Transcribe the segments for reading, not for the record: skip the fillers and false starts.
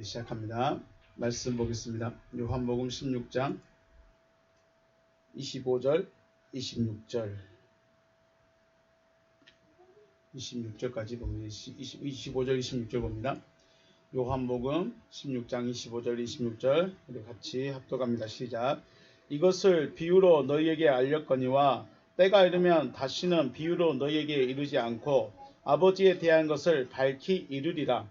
시작합니다. 말씀 보겠습니다. 요한복음 16장 25절 26절까지 봅니다. 25절 26절 봅니다. 요한복음 16장 25절 26절 우리 같이 합독합니다. 시작. 이것을 비유로 너희에게 알렸거니와 때가 이르면 다시는 비유로 너희에게 이르지 않고 아버지에 대한 것을 밝히 이르리라.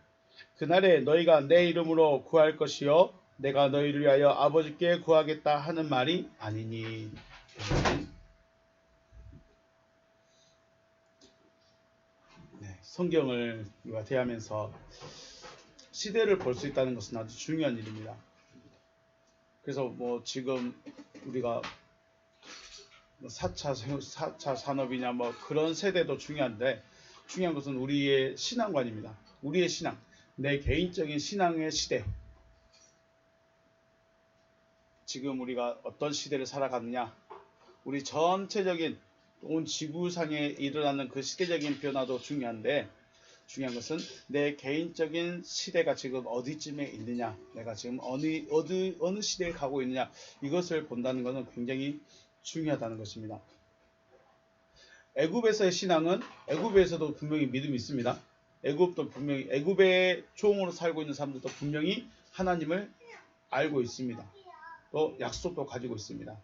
그날에 너희가 내 이름으로 구할 것이요 내가 너희를 위하여 아버지께 구하겠다 하는 말이 아니니. 성경을 우리가 대하면서 시대를 볼 수 있다는 것은 아주 중요한 일입니다. 그래서 지금 우리가 4차 산업이냐 그런 세대도 중요한데 중요한 것은 우리의 신앙관입니다. 우리의 신앙, 내 개인적인 신앙의 시대. 지금 우리가 어떤 시대를 살아가느냐, 우리 전체적인 온 지구상에 일어나는 그 시대적인 변화도 중요한데 중요한 것은 내 개인적인 시대가 지금 어디쯤에 있느냐, 내가 지금 어느 시대에 가고 있느냐, 이것을 본다는 것은 굉장히 중요하다는 것입니다. 애굽에서의 신앙은 애굽에서도 분명히 믿음이 있습니다. 애굽도 분명히 애굽의 종으로 살고 있는 사람들도 분명히 하나님을 알고 있습니다. 또 약속도 가지고 있습니다.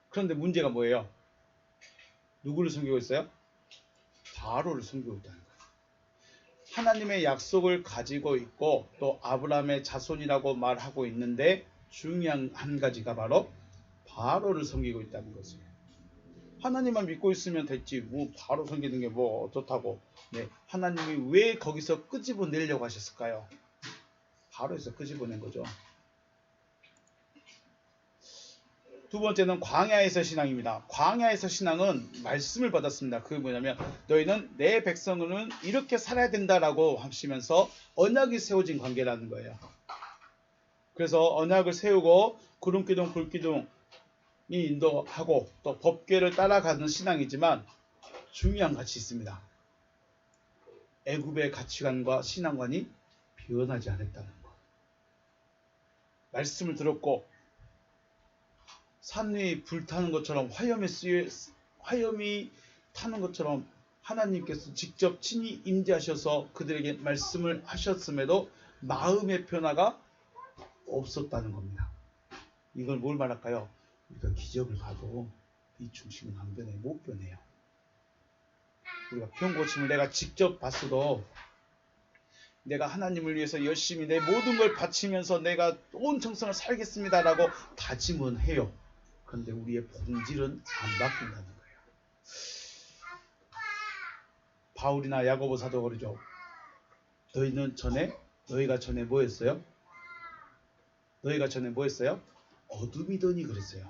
그런데 문제가 뭐예요? 누구를 섬기고 있어요? 바로를 섬기고 있다는 거예요. 하나님의 약속을 가지고 있고 또 아브라함의 자손이라고 말하고 있는데 중요한 한 가지가 바로 바로를 섬기고 있다는 것이에요. 하나님만 믿고 있으면 됐지 바로 섬기는 게 어떻다고. 하나님이 왜 거기서 끄집어내려고 하셨을까요? 바로에서 끄집어낸 거죠. 두 번째는 광야에서 신앙입니다. 광야에서 신앙은 말씀을 받았습니다. 그게 뭐냐면 너희는 내 백성은 이렇게 살아야 된다라고 하시면서 언약이 세워진 관계라는 거예요. 그래서 언약을 세우고 구름기둥 불기둥이 인도하고 또 법궤를 따라가는 신앙이지만 중요한 가치 있습니다. 애굽의 가치관과 신앙관이 변하지 않았다는 것. 말씀을 들었고 산 위에 불타는 것처럼 화염이 타는 것처럼 하나님께서 직접 친히 임재하셔서 그들에게 말씀을 하셨음에도 마음의 변화가 없었다는 겁니다. 이걸 뭘 말할까요? 우리가 기적을 봐도 이 중심은 안 변해, 못 변해요. 우리가 병 고침을 내가 직접 봤어도 내가 하나님을 위해서 열심히 내 모든 걸 바치면서 내가 온 정성을 살겠습니다라고 다짐은 해요. 그런데 우리의 본질은 안 바뀐다는 거예요. 바울이나 야고보 사도 그러죠. 너희가 전에 뭐였어요? 너희가 전에 뭐였어요? 어둠이더니 그랬어요.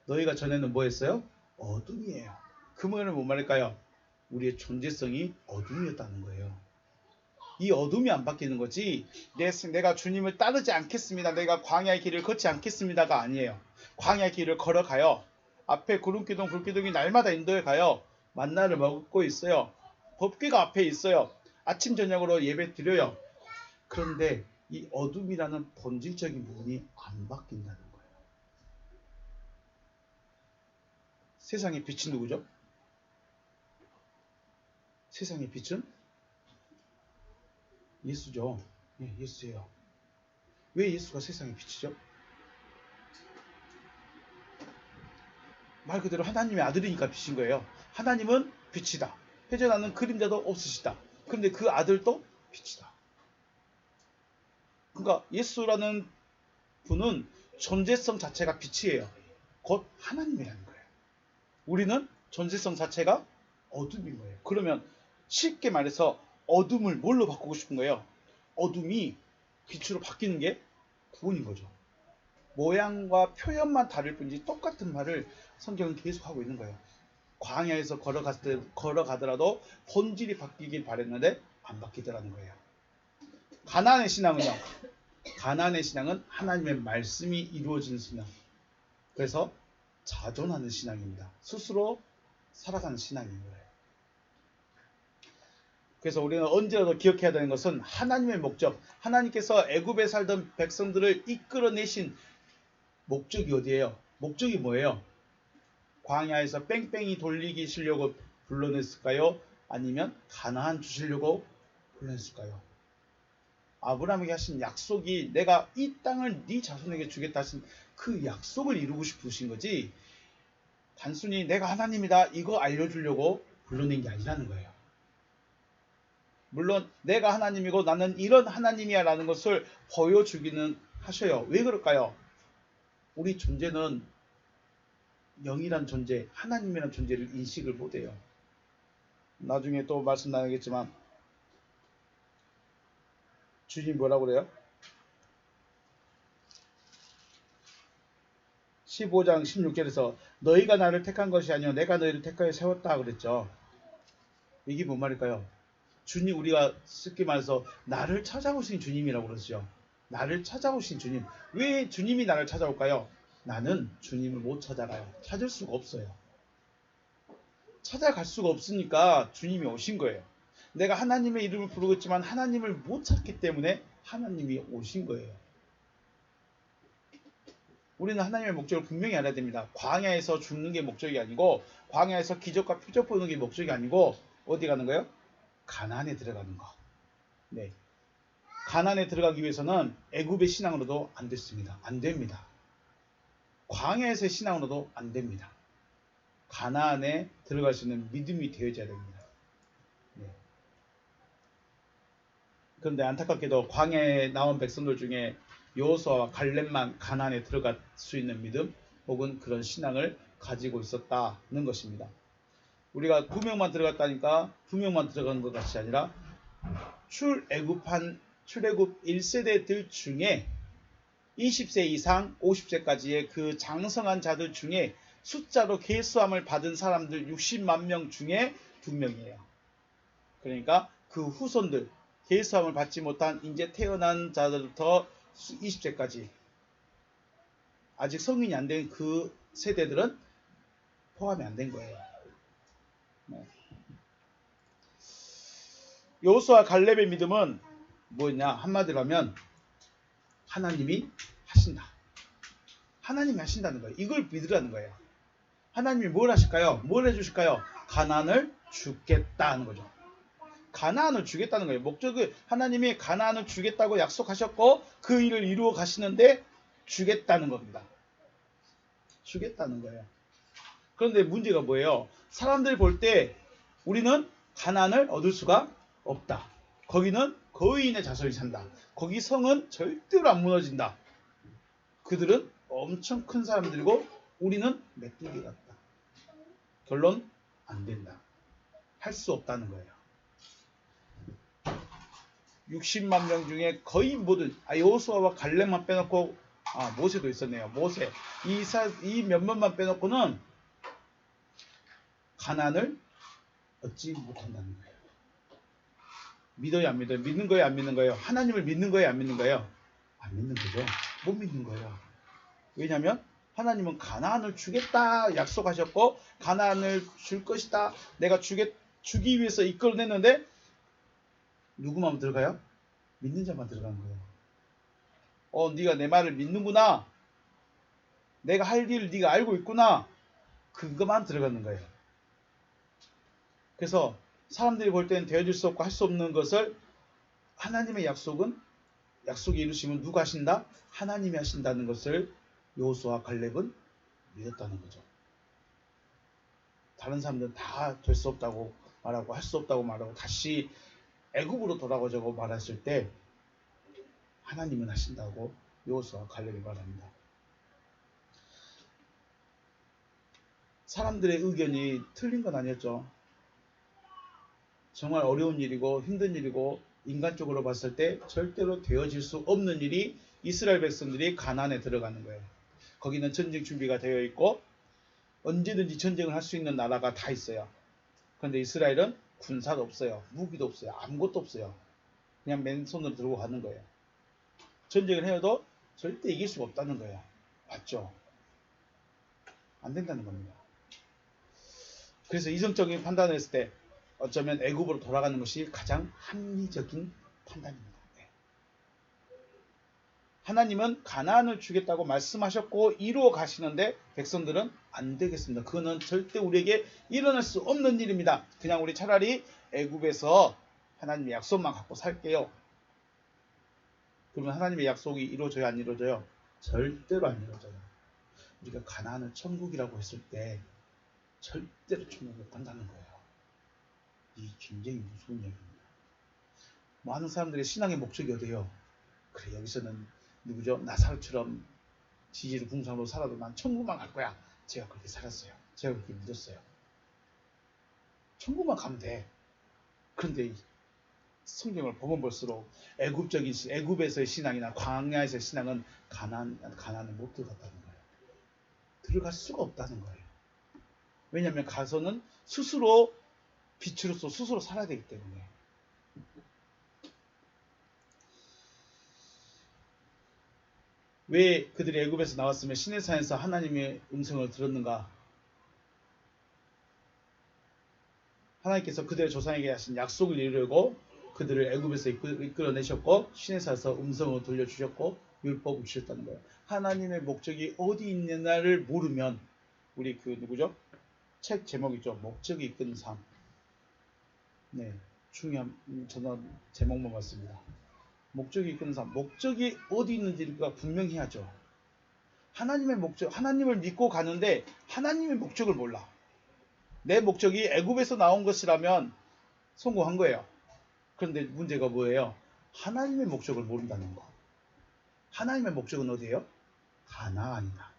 너희가 전에는 뭐였어요? 어둠이에요. 그 말은 뭐 말일까요? 우리의 존재성이 어둠이었다는 거예요. 이 어둠이 안 바뀌는 거지 내가 주님을 따르지 않겠습니다, 내가 광야의 길을 걷지 않겠습니다가 아니에요. 광야의 길을 걸어가요. 앞에 구름기둥 불기둥이 날마다 인도해 가요. 만나를 먹고 있어요. 법궤가 앞에 있어요. 아침 저녁으로 예배 드려요. 그런데 이 어둠이라는 본질적인 부분이 안 바뀐다는 거예요. 세상의 빛은 누구죠? 세상의 빛은 예수죠. 예수예요. 왜 예수가 세상의 빛이죠? 말 그대로 하나님의 아들이니까 빛인 거예요. 하나님은 빛이다. 회전하는 그림자도 없으시다. 그런데 그 아들도 빛이다. 그러니까 예수라는 분은 존재성 자체가 빛이에요. 곧 하나님이라는 거예요. 우리는 존재성 자체가 어둠인 거예요. 그러면 쉽게 말해서 어둠을 뭘로 바꾸고 싶은 거예요? 어둠이 빛으로 바뀌는 게 구원인 거죠. 모양과 표현만 다를 뿐이지 똑같은 말을 성경은 계속 하고 있는 거예요. 광야에서 걸어가더라도 본질이 바뀌길 바랬는데 안 바뀌더라는 거예요. 가나안의 신앙은요. 가나안의 신앙은 하나님의 말씀이 이루어지는 신앙. 그래서 자존하는 신앙입니다. 스스로 살아가는 신앙인 거예요. 그래서 우리는 언제라도 기억해야 되는 것은 하나님의 목적, 하나님께서 애굽에 살던 백성들을 이끌어내신 목적이 어디예요? 목적이 뭐예요? 광야에서 뺑뺑이 돌리기 시려고 불러냈을까요? 아니면 가나안 주시려고 불러냈을까요? 아브라함에게 하신 약속이 내가 이 땅을 네 자손에게 주겠다 하신 그 약속을 이루고 싶으신 거지, 단순히 내가 하나님이다 이거 알려주려고 불러낸 게 아니라는 거예요. 물론 내가 하나님이고 나는 이런 하나님이야 라는 것을 보여주기는 하셔요. 왜 그럴까요? 우리 존재는 영이란 존재, 하나님이란 존재를 인식을 못해요. 나중에 또 말씀 나누겠지만 주님 뭐라고 그래요? 15장 16절에서 너희가 나를 택한 것이 아니요 내가 너희를 택하여 세웠다 그랬죠. 이게 뭔 말일까요? 주님, 우리가 쉽게 말해서 나를 찾아오신 주님이라고 그러죠. 나를 찾아오신 주님. 왜 주님이 나를 찾아올까요? 나는 주님을 못 찾아가요. 찾을 수가 없어요. 찾아갈 수가 없으니까 주님이 오신 거예요. 내가 하나님의 이름을 부르고 있지만 하나님을 못 찾기 때문에 하나님이 오신 거예요. 우리는 하나님의 목적을 분명히 알아야 됩니다. 광야에서 죽는 게 목적이 아니고, 광야에서 기적과 표적 보는 게 목적이 아니고, 어디 가는 거예요? 가나안에 들어가는 거. 네. 가나안에 들어가기 위해서는 애굽의 신앙으로도 안 됐습니다. 안 됩니다. 광야에서의 신앙으로도 안 됩니다. 가나안에 들어갈 수 있는 믿음이 되어져야 됩니다. 네. 그런데 안타깝게도 광야에 나온 백성들 중에 여호수아와 갈렙만 가나안에 들어갈 수 있는 믿음 혹은 그런 신앙을 가지고 있었다는 것입니다. 우리가 9명만 들어갔다니까 2명만 들어가는 것 같이 아니라 출애굽 1세대들 중에 20세 이상 50세까지의 그 장성한 자들 중에 숫자로 계수함을 받은 사람들 60만 명 중에 2명이에요. 그러니까 그 후손들, 계수함을 받지 못한 이제 태어난 자들부터 20세까지 아직 성인이 안 된 그 세대들은 포함이 안 된 거예요. 네. 여호수아 갈렙의 믿음은 뭐였냐? 한마디로 하면 하나님이 하신다. 하나님이 하신다는 거예요. 이걸 믿으라는 거예요. 하나님이 뭘 하실까요? 뭘 해주실까요? 가나안을 주겠다는 거죠. 가나안을 주겠다는 거예요. 목적은 하나님이 가나안을 주겠다고 약속하셨고 그 일을 이루어 가시는데 주겠다는 겁니다. 주겠다는 거예요. 그런데 문제가 뭐예요? 사람들이 볼 때 우리는 가나안을 얻을 수가 없다. 거기는 거인의 자손이 산다. 거기 성은 절대로 안 무너진다. 그들은 엄청 큰 사람들이고 우리는 메뚜기 같다. 결론 안 된다. 할 수 없다는 거예요. 60만 명 중에 거의 모든 여호수아와 갈렙만 빼놓고 모세도 있었네요. 모세 이 몇몇만 빼놓고는 가나안을 얻지 못한다는 거예요. 믿어요, 안 믿어요? 믿는 거예요, 안 믿는 거예요? 하나님을 믿는 거예요, 안 믿는 거예요? 안 믿는 거죠. 못 믿는 거예요. 왜냐하면 하나님은 가나안을 주겠다 약속하셨고 가나안을 줄 것이다. 내가 주기 위해서 이끌어냈는데 누구만 들어가요? 믿는 자만 들어가는 거예요. 네가 내 말을 믿는구나. 내가 할 일을 네가 알고 있구나. 그것만 들어가는 거예요. 그래서 사람들이 볼 때는 되어줄 수 없고 할 수 없는 것을 하나님의 약속이 이루시면 누가 하신다? 하나님이 하신다는 것을 여호수아와 갈렙은 믿었다는 거죠. 다른 사람들은 다 될 수 없다고 말하고 할 수 없다고 말하고 다시 애굽으로 돌아가자고 말했을 때 하나님은 하신다고 여호수아와 갈렙이 말합니다. 사람들의 의견이 틀린 건 아니었죠. 정말 어려운 일이고 힘든 일이고 인간적으로 봤을 때 절대로 되어질 수 없는 일이 이스라엘 백성들이 가나안에 들어가는 거예요. 거기는 전쟁 준비가 되어 있고 언제든지 전쟁을 할 수 있는 나라가 다 있어요. 그런데 이스라엘은 군사도 없어요. 무기도 없어요. 아무것도 없어요. 그냥 맨손으로 들고 가는 거예요. 전쟁을 해도 절대 이길 수가 없다는 거예요. 맞죠? 안 된다는 겁니다. 그래서 이성적인 판단을 했을 때 어쩌면 애굽으로 돌아가는 것이 가장 합리적인 판단입니다. 네. 하나님은 가나안을 주겠다고 말씀하셨고 이루어 가시는데 백성들은 안 되겠습니다. 그거는 절대 우리에게 일어날 수 없는 일입니다. 그냥 우리 차라리 애굽에서 하나님의 약속만 갖고 살게요. 그러면 하나님의 약속이 이루어져요, 안 이루어져요? 절대로 안 이루어져요. 우리가 가나안을 천국이라고 했을 때 절대로 천국 못 간다는 거예요. 이 굉장히 무서운 얘기입니다. 많은 사람들의 신앙의 목적이 어디예요? 그래, 여기서는 누구죠? 나사로처럼 지지로 궁상으로 살아도 난 천국만 갈 거야. 제가 그렇게 살았어요. 제가 그렇게 믿었어요. 천국만 가면 돼. 그런데 성경을 보면 볼수록 애굽에서의 신앙이나 광야에서의 신앙은 가나안에 못 들어갔다는 거예요. 들어갈 수가 없다는 거예요. 왜냐하면 가서는 스스로 빛으로서 스스로 살아야 되기 때문에. 왜 그들이 애굽에서 나왔으면 시내산에서 하나님의 음성을 들었는가? 하나님께서 그들의 조상에게 하신 약속을 이루려고 그들을 애굽에서 이끌어내셨고 시내산에서 음성을 들려주셨고 율법을 주셨다는 거예요. 하나님의 목적이 어디 있느냐를 모르면 우리 그 누구죠? 책 제목이죠. 목적이 이끄는 삶. 네, 중요한 저는 제목만 봤습니다. 목적이 이끄는 삶. 목적이 어디 있는지가 분명히 하죠. 하나님의 목적, 하나님을 믿고 가는데 하나님의 목적을 몰라. 내 목적이 애굽에서 나온 것이라면 성공한 거예요. 그런데 문제가 뭐예요? 하나님의 목적을 모른다는 거. 하나님의 목적은 어디예요? 가나안이다.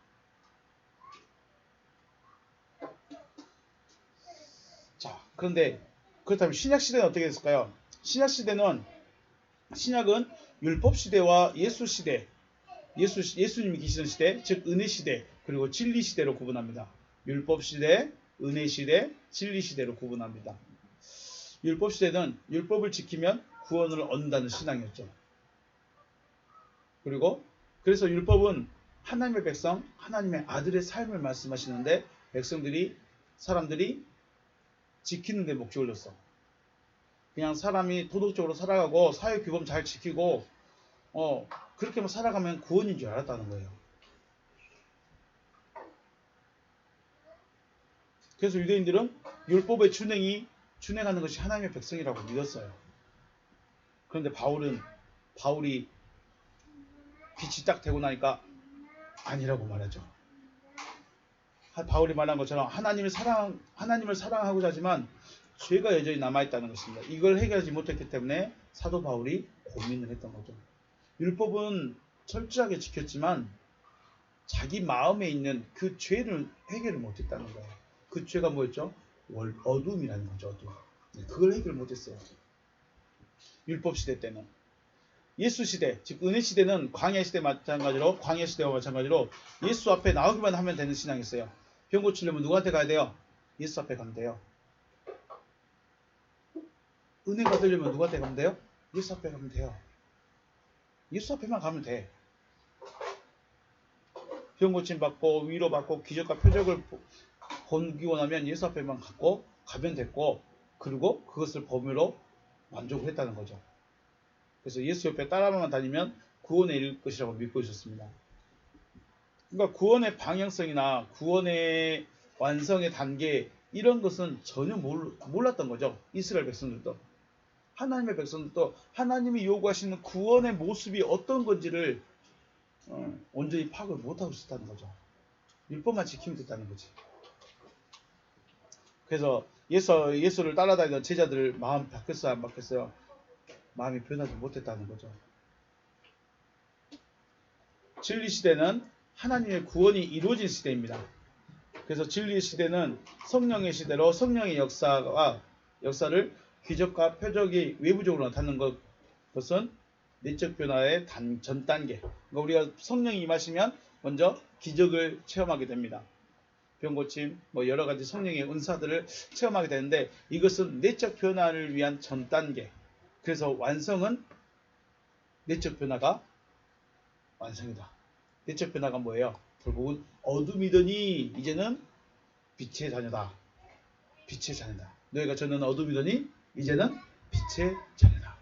자, 그런데 그렇다면 신약시대는 어떻게 됐을까요? 신약시대는 신약은 율법시대와 예수시대, 예수님이 계시던 시대, 즉 은혜시대, 그리고 진리시대로 구분합니다. 율법시대, 은혜시대, 진리시대로 구분합니다. 율법시대는 율법을 지키면 구원을 얻는다는 신앙이었죠. 그리고 그래서 율법은 하나님의 백성, 하나님의 아들의 삶을 말씀하시는데 사람들이 지키는 데 목적을 뒀어. 그냥 사람이 도덕적으로 살아가고 사회규범 잘 지키고 그렇게만 살아가면 구원인 줄 알았다는 거예요. 그래서 유대인들은 율법의 준행하는 것이 하나님의 백성이라고 믿었어요. 그런데 바울이 빛이 딱 되고 나니까 아니라고 말하죠. 바울이 말한 것처럼 하나님을 사랑하고자 하지만 죄가 여전히 남아있다는 것입니다. 이걸 해결하지 못했기 때문에 사도 바울이 고민을 했던 거죠. 율법은 철저하게 지켰지만 자기 마음에 있는 그 죄를 해결을 못했다는 거예요. 그 죄가 뭐였죠? 어둠이라는 거죠. 어둠. 그걸 해결을 못했어요. 율법 시대 때는. 예수 시대, 즉 은혜 시대는 광야 시대와 마찬가지로 예수 앞에 나오기만 하면 되는 신앙이 있어요. 병 고치려면 누구한테 가야 돼요? 예수 앞에 가면 돼요. 은혜 받으려면 누구한테 가면 돼요? 예수 앞에 가면 돼요. 예수 앞에만 가면 돼. 병 고침 받고 위로받고 기적과 표적을 보기고 나면 예수 앞에만 가면 됐고, 그리고 그것을 범위로 만족을 했다는 거죠. 그래서 예수 옆에 따라만 다니면 구원에 이를 것이라고 믿고 있었습니다. 그러니까 구원의 방향성이나 구원의 완성의 단계 이런 것은 전혀 몰랐던 거죠. 이스라엘 백성들도. 하나님의 백성들도 하나님이 요구하시는 구원의 모습이 어떤 건지를 온전히 파악을 못하고 있었다는 거죠. 율법만 지키면 됐다는 거지. 그래서 예수를 따라다니던 제자들 마음 바뀌었어요, 안 바뀌었어요? 마음이 변하지 못했다는 거죠. 진리 시대는 하나님의 구원이 이루어진 시대입니다. 그래서 진리 시대는 성령의 시대로 성령의 역사를 기적과 표적이 외부적으로 나타나는 것은 내적 변화의 전 단계. 그러니까 우리가 성령이 임하시면 먼저 기적을 체험하게 됩니다. 병고침, 여러 가지 성령의 은사들을 체험하게 되는데 이것은 내적 변화를 위한 전 단계. 그래서 완성은 내적 변화가 완성이다. 내적 변화가 뭐예요? 결국은 어둠이더니 이제는 빛의 자녀다. 빛의 자녀다. 너희가 전에는 어둠이더니 이제는 빛의 자녀다.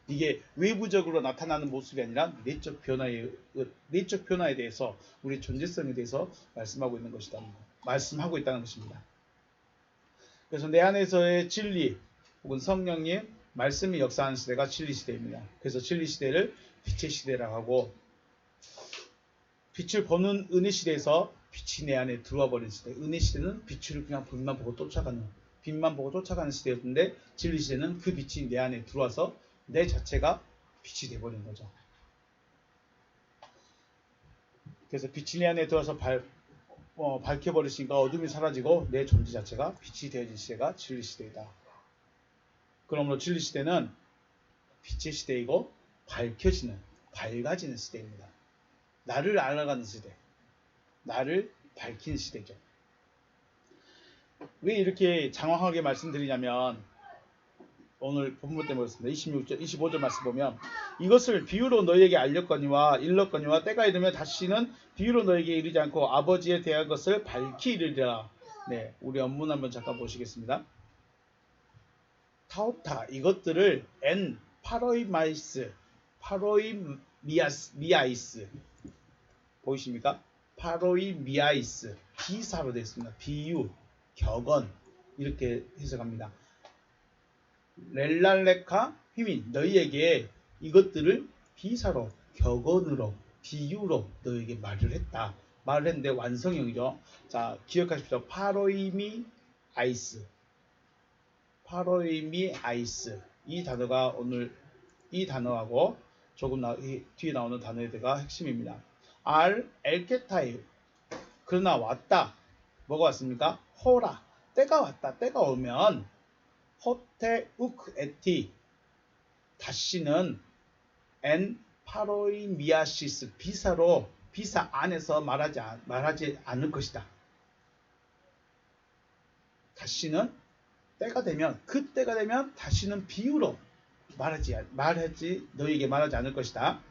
이게 외부적으로 나타나는 모습이 아니라 내적 변화에 대해서 우리 존재성에 대해서 말씀하고 있는 것이다. 말씀하고 있다는 것입니다. 그래서 내 안에서의 진리 혹은 성령님 말씀이 역사하는 시대가 진리 시대입니다. 그래서 진리 시대를 빛의 시대라고 하고 빛을 보는 은혜 시대에서 빛이 내 안에 들어와 버린 시대. 은혜 시대는 빛을 그냥 빛만 보고 쫓아가는 시대였는데 진리 시대는 그 빛이 내 안에 들어와서 내 자체가 빛이 돼버린 거죠. 그래서 빛이 내 안에 들어와서 밝혀버리시니까 어둠이 사라지고 내 존재 자체가 빛이 되어진 시대가 진리 시대이다. 그러므로 진리 시대는 빛의 시대이고 밝아지는 시대입니다. 나를 알아가는 시대, 나를 밝히는 시대죠. 왜 이렇게 장황하게 말씀드리냐면 오늘 본문 때문에 그렇습니다. 25절 말씀 보면 이것을 비유로 너희에게 알렸거니와 일렀거니와 때가 이르면 다시는 비유로 너희에게 이르지 않고 아버지에 대한 것을 밝히 이르리라. 네, 우리 원문 한번 잠깐 보시겠습니다. 타오타 이것들을 엔 파로이마이스 파로이미아이스 보이십니까? 파로이미아이스 비사로 되어 있습니다. 비유, 격언 이렇게 해석합니다. 렐랄레카 휘민 너희에게 이것들을 비사로 격언으로 비유로 너희에게 말을 했다. 말을 했는데 완성형이죠. 자 기억하십시오. 파로이미아이스 이 단어가 오늘 이 단어하고 조금 뒤에 나오는 단어가 핵심입니다. 엘케타이 그러나 왔다. 뭐가 왔습니까? 호라 때가 왔다. 때가 오면 호테 우크 에티 다시는 엔 파로이미아시스 비사 안에서 말하지 않을 것이다. 다시는 때가 되면 그때가 되면 다시는 비유로 너희에게 말하지 않을 것이다.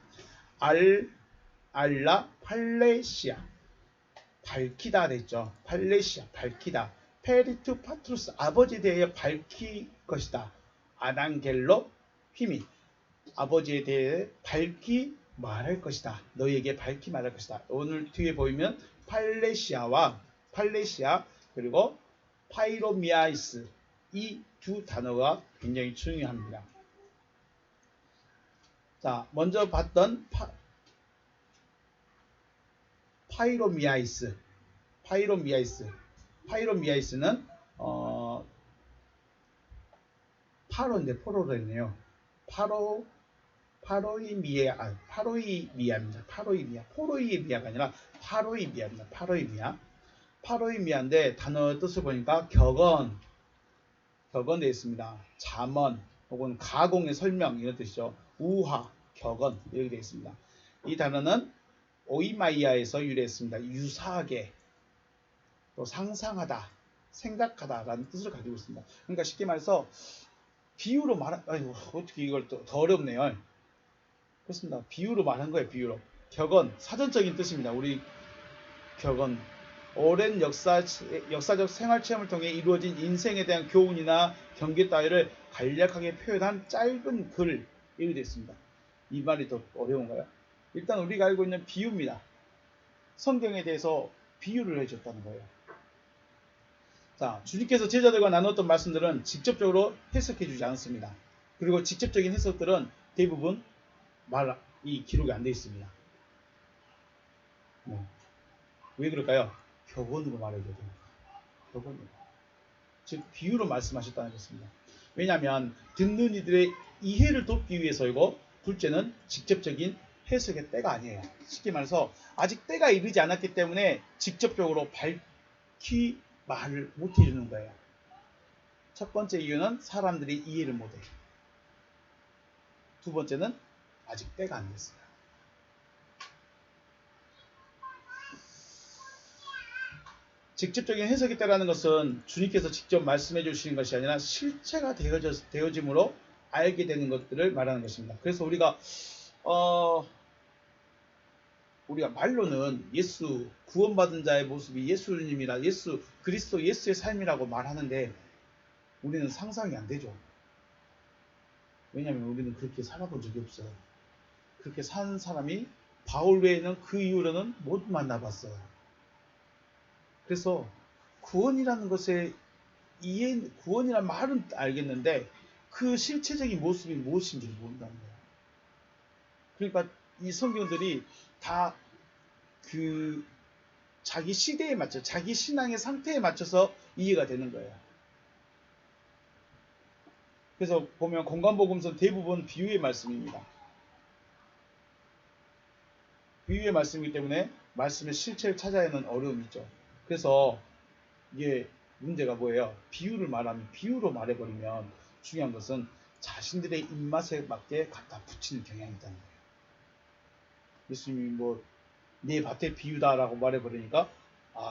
알라 팔레시아 밝히다 됐죠. 팔레시아 밝히다. 페리투 파트루스 아버지에 대해 밝힐 것이다. 아난겔로 휘미 아버지에 대해 밝히 말할 것이다. 너희에게 밝히 말할 것이다. 오늘 뒤에 보이면 팔레시아 그리고 파이로미아이스 이 두 단어가 굉장히 중요합니다. 자, 먼저 봤던 파이로미아이스는 파로인데 포로로 했네요. 포로이미아가 아니라 파로이미아입니다. 파로이미아인데 단어 뜻을 보니까 격언 되어 있습니다. 잠언 혹은 가공의 설명 이런 뜻이죠. 우화, 격언 이렇게 되어 있습니다. 이 단어는 오이마이아에서 유래했습니다. 유사하게 또 상상하다, 생각하다라는 뜻을 가지고 있습니다. 그러니까 쉽게 말해서 비유로 어떻게 이걸 더 어렵네요. 그렇습니다. 비유로 말한 거예요. 비유로. 격언 사전적인 뜻입니다. 우리 격언 오랜 역사적 생활 체험을 통해 이루어진 인생에 대한 교훈이나 경계 따위를 간략하게 표현한 짧은 글 이렇게 되어 있습니다. 이 말이 더 어려운가요? 일단 우리가 알고 있는 비유입니다. 성경에 대해서 비유를 해줬다는 거예요. 자, 주님께서 제자들과 나눴던 말씀들은 직접적으로 해석해 주지 않습니다. 그리고 직접적인 해석들은 대부분 이 기록이 안 되어 있습니다. 왜 그럴까요? 격언으로 말해줘야 됩니다. 격언으로. 즉 비유로 말씀하셨다는 것입니다. 왜냐하면 듣는 이들의 이해를 돕기 위해서이고 둘째는 직접적인 해석의 때가 아니에요. 쉽게 말해서 아직 때가 이르지 않았기 때문에 직접적으로 밝히 말을 못 해주는 거예요. 첫 번째 이유는 사람들이 이해를 못해요. 두 번째는 아직 때가 안 됐어요. 직접적인 해석의 때라는 것은 주님께서 직접 말씀해 주시는 것이 아니라 실체가 되어짐으로 알게 되는 것들을 말하는 것입니다. 그래서 우리가 말로는 예수 구원받은 자의 모습이 예수님이라 그리스도 예수의 삶이라고 말하는데 우리는 상상이 안 되죠. 왜냐하면 우리는 그렇게 살아본 적이 없어요. 그렇게 사는 사람이 바울 외에는 그 이후로는 못 만나봤어요. 그래서 구원이라는 것에 구원이란 말은 알겠는데 그 실체적인 모습이 무엇인지 모른다는 거예요. 그러니까 이 성경들이 다 그 자기 시대에 맞춰, 자기 신앙의 상태에 맞춰서 이해가 되는 거예요. 그래서 보면 건강복음서는 대부분 비유의 말씀입니다. 비유의 말씀이기 때문에 말씀의 실체를 찾아야 하는 어려움이 있죠. 그래서 이게 문제가 뭐예요? 비유를 말하면, 비유로 말해버리면 중요한 것은 자신들의 입맛에 맞게 갖다 붙이는 경향이 있다는 거예요. 예수님이 뭐 네 밭의 비유다라고 말해버리니까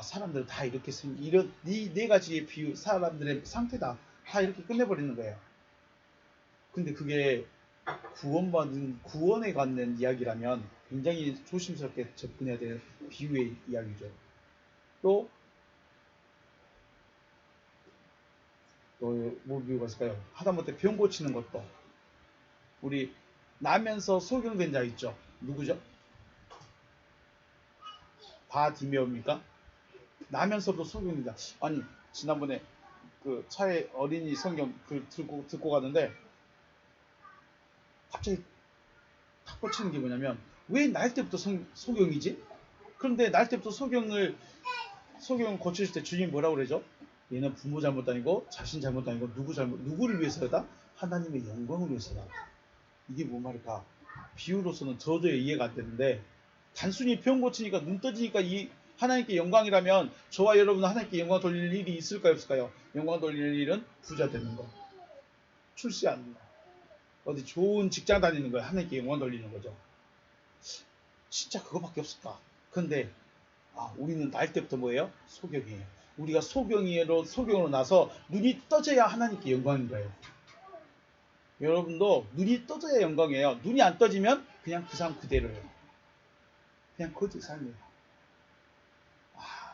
사람들 다 이렇게 이런 네 가지의 비유, 사람들의 상태다, 다 이렇게 끝내버리는 거예요. 근데 그게 구원에 관련 이야기라면 굉장히 조심스럽게 접근해야 되는 비유의 이야기죠. 또 뭐 비유가 있을까요? 하다못해 병 고치는 것도, 우리 나면서 소경된 자 있죠? 누구죠? 바디메오입니까? 나면서도 소경입니다. 아니, 지난번에 그 차에 어린이 성경 듣고 가는데 갑자기 탁 꽂히는 게 뭐냐면, 왜 날 때부터 소경이지? 그런데 날 때부터 소경 고칠 때 주님이 뭐라고 그러죠? 얘는 부모 잘못 아니고 자신 잘못 아니고 누구를 위해서다? 하나님의 영광을 위해서다. 이게 뭔 말일까? 비유로서는 저도에 이해가 안 되는데, 단순히 병 고치니까 눈 떠지니까 이 하나님께 영광이라면 저와 여러분은 하나님께 영광 돌릴 일이 있을까요, 없을까요? 영광 돌릴 일은 부자 되는 거, 출세하는 거, 어디 좋은 직장 다니는 거예요. 하나님께 영광 돌리는 거죠. 진짜 그거밖에 없을까? 근데 우리는 날 때부터 뭐예요? 소경이에요. 우리가 소경으로 나서 눈이 떠져야 하나님께 영광인 거예요. 여러분도 눈이 떠져야 영광이에요. 눈이 안 떠지면 그냥 그 삶 그대로예요. 그냥 거짓 삶이에요.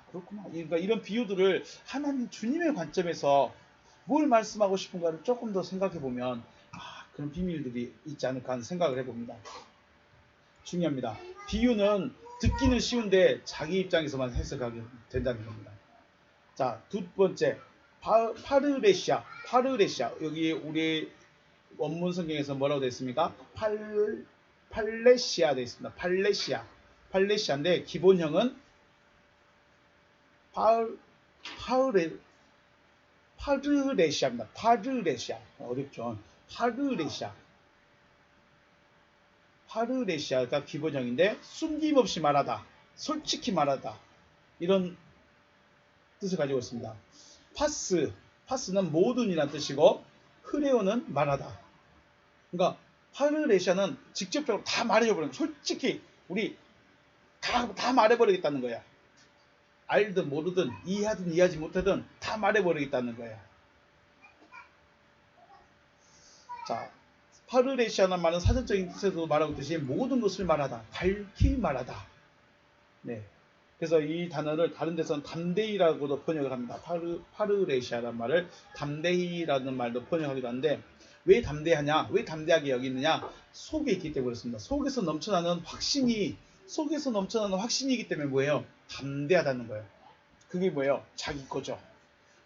그렇구나. 그러니까 이런 비유들을 하나님 주님의 관점에서 뭘 말씀하고 싶은가를 조금 더 생각해 보면 그런 비밀들이 있지 않을까 하는 생각을 해봅니다. 중요합니다. 비유는 듣기는 쉬운데 자기 입장에서만 해석하게 된다는 겁니다. 자, 두 번째, 파르레시아. 여기 우리 원문 성경에서 뭐라고 되어 있습니까? 팔레시아 되어 있습니다. 팔레시아인데 기본형은 파르레시아입니다. 파르레시아. 어렵죠. 파르레시아가 기본형인데 숨김없이 말하다, 솔직히 말하다, 이런 뜻을 가지고 있습니다. 파스는 모든이라는 뜻이고, 흐레오는 말하다. 그러니까 파르레시아는 직접적으로 다 말해버리는, 솔직히 우리 다 말해버리겠다는 거야. 알든 모르든 이해하든 이해하지 못하든 다 말해버리겠다는 거야. 자, 파르레시아는 말은 사전적인 뜻에도 말하고 있듯이 모든 것을 말하다, 밝히 말하다. 네. 그래서 이 단어를 다른 데서는 담대히라고도 번역을 합니다. 파르레시아라는 말을 담대히라는 말도 번역하기도 하는데, 왜 담대하냐? 왜 담대하게 여기느냐? 속에 있기 때문에 그렇습니다. 속에서 넘쳐나는 확신이기 때문에 뭐예요? 담대하다는 거예요. 그게 뭐예요? 자기 거죠.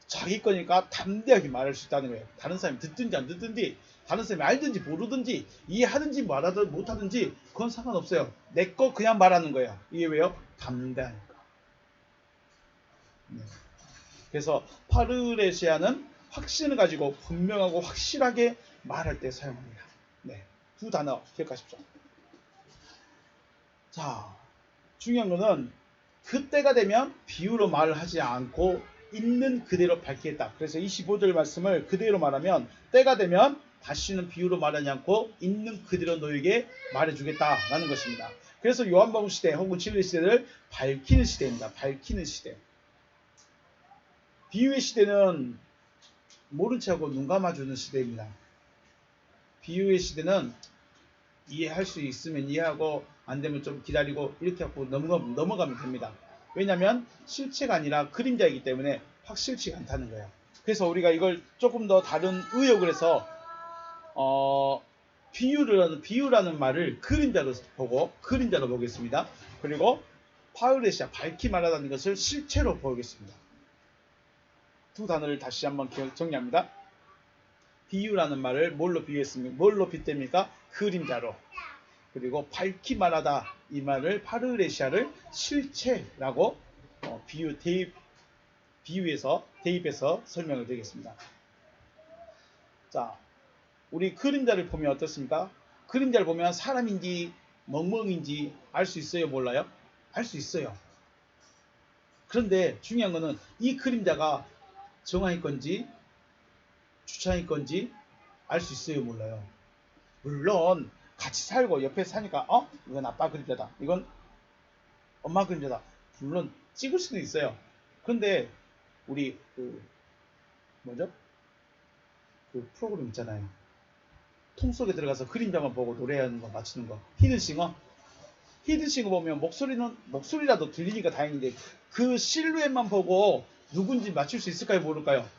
자기 거니까 담대하게 말할 수 있다는 거예요. 다른 사람이 듣든지 안 듣든지, 다른 사람이 알든지 모르든지, 이해하든지 말하든 못하든지 그건 상관없어요. 내 거 그냥 말하는 거예요. 이게 왜요? 담대하니까. 네. 그래서 파르레시아는 확신을 가지고 분명하고 확실하게 말할 때 사용합니다. 네. 두 단어 기억하십시오. 자, 중요한 거는 그때가 되면 비유로 말을 하지 않고 있는 그대로 밝히겠다. 그래서 25절 말씀을 그대로 말하면, 때가 되면 다시는 비유로 말하지 않고 있는 그대로 너에게 말해주겠다라는 것입니다. 그래서 요한복음 시대 혹은 진리 시대를 밝히는 시대입니다. 밝히는 시대. 비유의 시대는 모른 척하고 눈 감아주는 시대입니다. 비유의 시대는 이해할 수 있으면 이해하고 안 되면 좀 기다리고 이렇게 하고 넘어가면 됩니다. 왜냐하면 실체가 아니라 그림자이기 때문에 확실치가 않다는 거예요. 그래서 우리가 이걸 조금 더 다른 의역을 해서 비유라는 말을 그림자로 보겠습니다. 그리고 파우레시아, 밝히 말하다는 것을 실체로 보겠습니다. 두 단어를 다시 한번 정리합니다. 비유라는 말을 뭘로 비유했습니까? 뭘로 빗댑니까? 그림자로. 그리고 밝히 말하다 이 말을 파르레시아를 실체라고 대입해서 설명을 드리겠습니다. 자, 우리 그림자를 보면 어떻습니까? 그림자를 보면 사람인지 멍멍인지 알 수 있어요? 몰라요? 알 수 있어요. 그런데 중요한 거는 이 그림자가 정화일 건지 주차일 건지 알 수 있어요? 몰라요? 물론 같이 살고 옆에 사니까 이건 아빠 그림자다, 이건 엄마 그림자다, 물론 찍을 수도 있어요. 그런데 우리 뭐죠? 그 프로그램 있잖아요. 통 속에 들어가서 그림자만 보고 노래하는 거 맞추는 거, 히든싱어 보면 목소리라도 들리니까 다행인데 그 실루엣만 보고 누군지 맞출 수 있을까요? 모를까요?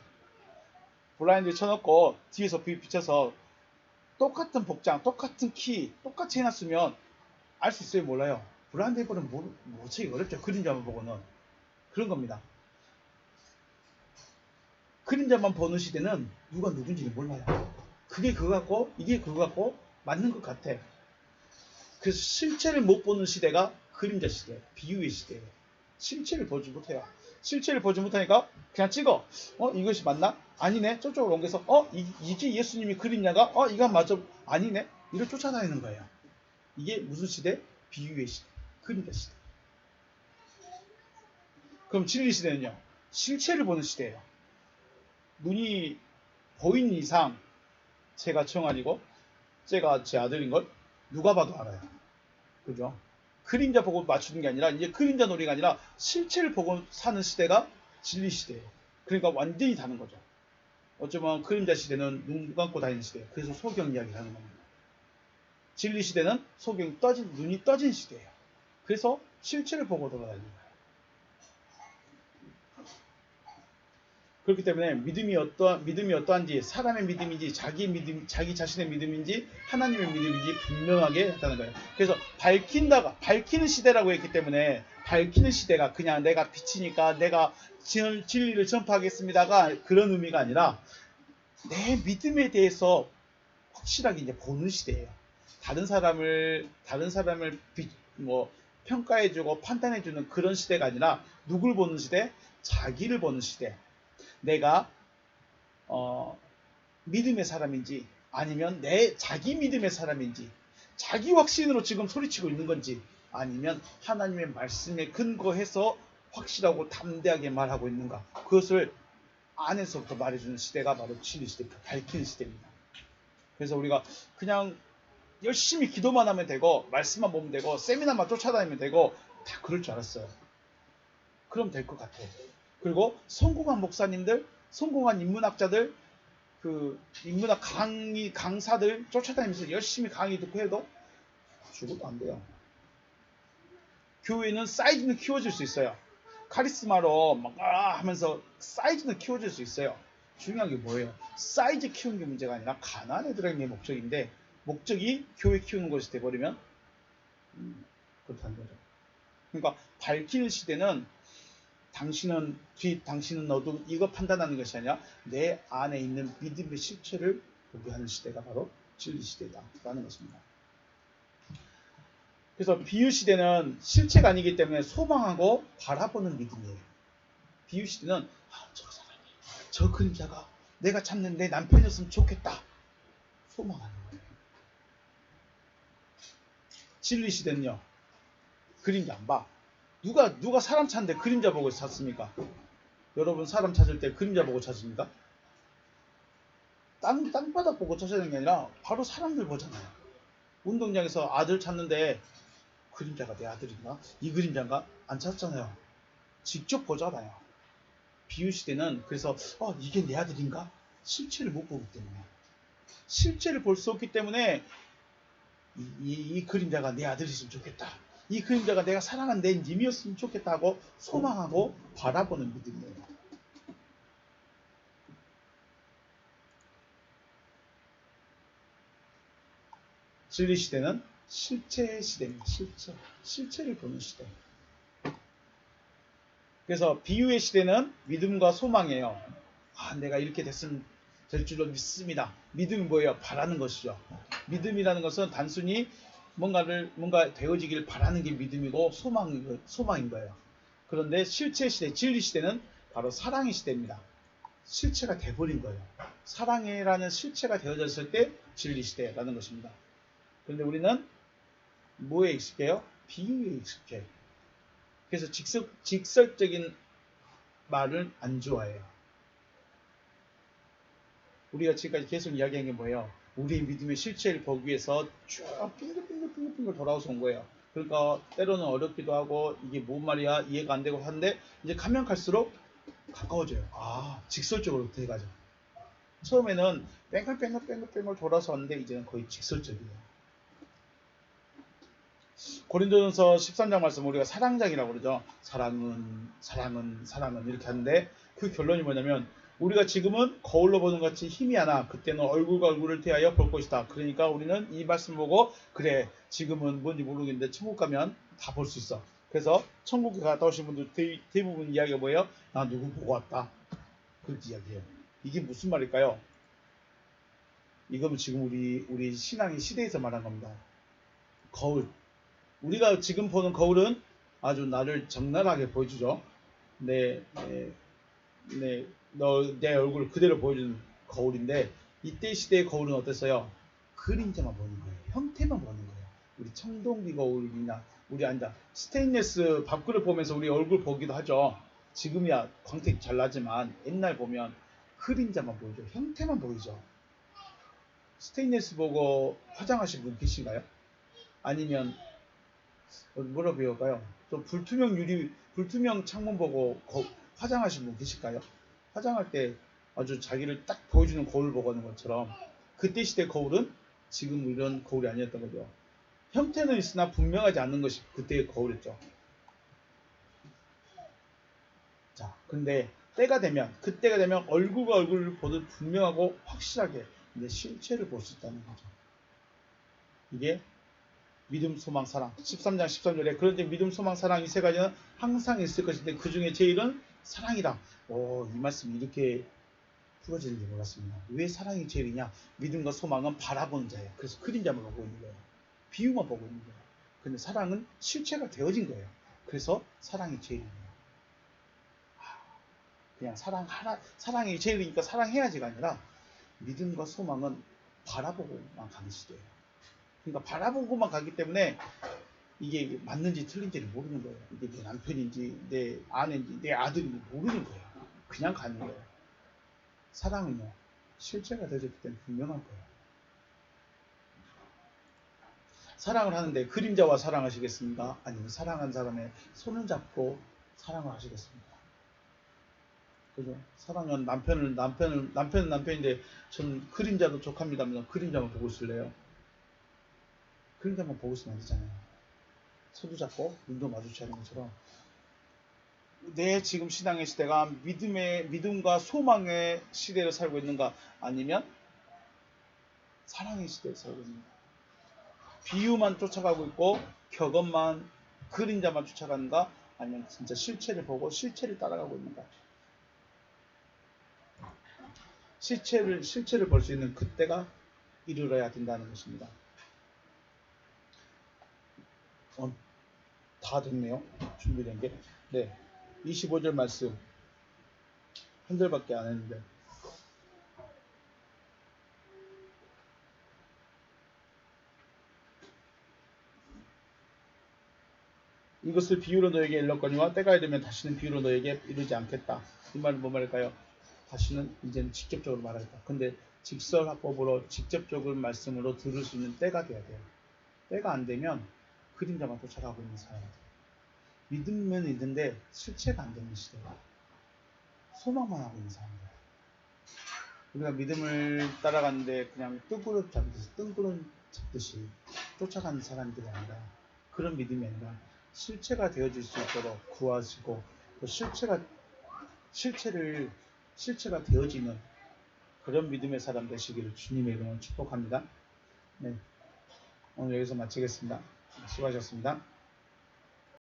블라인드 쳐놓고 뒤에서 비춰서 똑같은 복장, 똑같은 키, 똑같이 해놨으면 알 수 있어요? 몰라요? 블라인드 해보면 못치기 어렵죠. 그림자만 보고는. 그런 겁니다. 그림자만 보는 시대는 누가 누군지는 몰라요. 그게 그거 같고 이게 그거 같고 맞는 것 같아. 그래서 실체를 못 보는 시대가 그림자 시대, 비유의 시대예요. 실체를 보지 못해요. 실체를 보지 못하니까 그냥 찍어. 이것이 맞나? 아니네. 저쪽으로 옮겨서 이게 예수님이 그림자가? 이건 맞아. 아니네. 이를 쫓아다니는 거예요. 이게 무슨 시대? 비유의 시대, 그림자 시대. 그럼 진리 시대는요? 실체를 보는 시대예요. 눈이 보이는 이상 제가 청아리고 제가 제 아들인 걸 누가 봐도 알아요. 그죠? 그림자 보고 맞추는 게 아니라 이제 그림자 놀이가 아니라 실체를 보고 사는 시대가 진리 시대예요. 그러니까 완전히 다른 거죠. 어쩌면 그림자 시대는 눈 감고 다니는 시대예요. 그래서 소경 이야기를 하는 겁니다. 진리 시대는 눈이 떠진 시대예요. 그래서 실체를 보고 돌아다니는 거예요. 그렇기 때문에 믿음이 어떠한지, 사람의 믿음인지 자기 자신의 믿음인지 하나님의 믿음인지 분명하게 했다는 거예요. 그래서 밝히는 시대라고 했기 때문에 밝히는 시대가 그냥 내가 빛이니까 내가 진리를 전파하겠습니다가 그런 의미가 아니라 내 믿음에 대해서 확실하게 이제 보는 시대예요. 다른 사람을 평가해주고 판단해주는 그런 시대가 아니라 누굴 보는 시대? 자기를 보는 시대. 내가 믿음의 사람인지 아니면 자기 믿음의 사람인지, 자기 확신으로 지금 소리치고 있는 건지, 아니면 하나님의 말씀에 근거해서 확실하고 담대하게 말하고 있는가, 그것을 안에서부터 말해주는 시대가 바로 진리 시대, 밝히는 시대입니다. 그래서 우리가 그냥 열심히 기도만 하면 되고 말씀만 보면 되고 세미나만 쫓아다니면 되고 다 그럴 줄 알았어요. 그럼 될 것 같아요. 그리고 성공한 목사님들, 성공한 인문학자들, 인문학 강사들 쫓아다니면서 열심히 강의 듣고 해도 죽어도 안 돼요. 교회는 사이즈는 키워줄 수 있어요. 카리스마로 막 하면서 사이즈는 키워줄 수 있어요. 중요한 게 뭐예요? 사이즈 키우는 게 문제가 아니라 가난에 들어있는 게 목적인데, 목적이 교회 키우는 것이 돼버리면 그렇다는 거죠. 그러니까 밝히는 시대는 당신은 빛, 당신은 어둠, 이거 판단하는 것이 아니라 내 안에 있는 믿음의 실체를 보게 하는 시대가 바로 진리 시대다라는 것입니다. 그래서 비유 시대는 실체가 아니기 때문에 소망하고 바라보는 믿음이에요. 비유 시대는 저 사람이, 저 그림자가 내가 찾는 내 남편이었으면 좋겠다, 소망하는 거예요. 진리 시대는요, 그림자 안 봐. 누가 사람 찾는데 그림자 보고 찾습니까? 여러분 사람 찾을 때 그림자 보고 찾습니까? 땅바닥 보고 찾아야 되는 게 아니라 바로 사람들 보잖아요. 운동장에서 아들 찾는데 그림자가 내 아들인가? 이 그림자인가? 안 찾잖아요. 직접 보잖아요. 비유 시대는 그래서 이게 내 아들인가? 실체를 못 보기 때문에, 실체를 볼 수 없기 때문에 이 그림자가 내 아들이었으면 좋겠다, 이 그림자가 내가 사랑하는 내 님이었으면 좋겠다 하고 소망하고 바라보는 믿음이에요. 진리 시대는 실체의 시대입니다. 실체를 보는 시대. 그래서 비유의 시대는 믿음과 소망이에요. 내가 이렇게 됐으면 될 줄로 믿습니다. 믿음이 뭐예요? 바라는 것이죠. 믿음이라는 것은 단순히 뭔가 되어지길 바라는 게 믿음이고 소망인 거예요. 그런데 실체 시대, 진리 시대는 바로 사랑의 시대입니다. 실체가 돼버린 거예요. 사랑이라는 실체가 되어졌을 때 진리 시대라는 것입니다. 그런데 우리는 뭐에 익숙해요? 비유에 익숙해요. 그래서 직설적인 말을 안 좋아해요. 우리가 지금까지 계속 이야기한 게 뭐예요? 우리의 믿음의 실체를 보기 위해서 쭉 빙글빙글 돌아와서 온 거예요. 그러니까 때로는 어렵기도 하고 이게 뭔 말이야 이해가 안 되고 하는데 이제 가면 갈수록 가까워져요. 직설적으로 돼가죠. 처음에는 뺑글뺑글 돌아서 왔는데 이제는 거의 직설적이에요. 고린도전서 13장 말씀 우리가 사랑장이라고 그러죠. 사랑은 이렇게 하는데 그 결론이 뭐냐면 우리가 지금은 거울로 보는 것 같이 힘이 하나 그때는 얼굴과 얼굴을 대하여 볼 것이다. 그러니까 우리는 이 말씀 보고 그래 지금은 뭔지 모르겠는데 천국 가면 다 볼 수 있어. 그래서 천국에 갔다 오신 분들 대부분 이야기가 뭐예요? 나 누구 보고 왔다. 그렇게 이야기해요. 이게 무슨 말일까요? 이거는 지금 우리 신앙의 시대에서 말한 겁니다. 거울. 우리가 지금 보는 거울은 아주 나를 적나라하게 보여주죠. 내 얼굴을 그대로 보여주는 거울인데 이때 시대의 거울은 어땠어요? 그림자만 보는 거예요. 형태만 보는 거예요. 우리 청동기 거울이나 우리 스테인리스 밥그릇 보면서 우리 얼굴 보기도 하죠. 지금이야 광택 잘 나지만 옛날 보면 그림자만 보이죠. 형태만 보이죠. 스테인리스 보고 화장하신 분 계신가요? 아니면 뭐라 배울까요? 좀 불투명 창문 보고 화장하신 분 계실까요? 화장할 때 아주 자기를 딱 보여주는 거울 보고 하는 것처럼 그때 시대 거울은 지금 이런 거울이 아니었던 거죠. 형태는 있으나 분명하지 않는 것이 그때의 거울이었죠. 자, 근데 그때가 되면 얼굴과 얼굴을 보듯 분명하고 확실하게 이제 실체를 볼 수 있다는 거죠. 이게 믿음, 소망, 사랑. 13장 13절에 그런데 믿음, 소망, 사랑 이 세 가지는 항상 있을 것인데 그 중에 제일은 사랑이다. 이 말씀이 이렇게 풀어지는지 몰랐습니다. 왜 사랑이 제일이냐? 믿음과 소망은 바라보는 자예요. 그래서 그림자만 보고 있는 거예요. 비유만 보고 있는 거예요. 근데 사랑은 실체가 되어진 거예요. 그래서 사랑이 제일이에요. 그냥 사랑이 제일이니까 사랑해야지가 아니라 믿음과 소망은 바라보고만 가는 시대예요. 그러니까 바라보고만 가기 때문에 이게 맞는지 틀린지를 모르는 거예요. 이게 내 남편인지 내 아내인지 내 아들인지 모르는 거예요. 그냥 가는 거예요. 사랑은요. 실체가 되어졌기 때문에 분명한 거예요. 사랑을 하는데 그림자와 사랑하시겠습니까? 아니면 사랑한 사람의 손을 잡고 사랑을 하시겠습니까? 그죠? 사랑은 남편은 남편인데 전 그림자도 족합니다면 그림자만 보고 있을래요? 그림자만 보고 있으면 안 되잖아요. 손도 잡고 눈도 마주쳐야 하는 것처럼 내 지금 신앙의 시대가 믿음과 소망의 시대를 살고 있는가 아니면 사랑의 시대를 살고 있는가 비유만 쫓아가고 있고 격언만 그림자만 쫓아가는가 아니면 진짜 실체를 보고 실체를 따라가고 있는가 실체를 볼 수 있는 그때가 이르러야 된다는 것입니다. 다 됐네요. 준비된 게. 네. 25절 말씀. 한 절밖에 안 했는데. 이것을 비유로 너에게 일렀거니와 때가 이르면 다시는 비유로 너에게 이르지 않겠다. 이 말은 뭐 말일까요? 다시는 이제는 직접적으로 말하겠다. 근데 직설화법으로 직접적인 말씀으로 들을 수 있는 때가 돼야 돼요. 때가 안 되면 그림자만 쫓아가고 있는 사람들. 믿으면 있는데 실체가 안 되는 시대가 소망만 하고 있는 사람들. 우리가 믿음을 따라가는데 그냥 뜬구름 잡듯이 쫓아가는 사람들이 아니라 그런 믿음이 아니라 실체가 되어질 수 있도록 구하시고 또 실체가 되어지는 그런 믿음의 사람 되시기를 주님의 이름으로 축복합니다. 네. 오늘 여기서 마치겠습니다. 수고하셨습니다.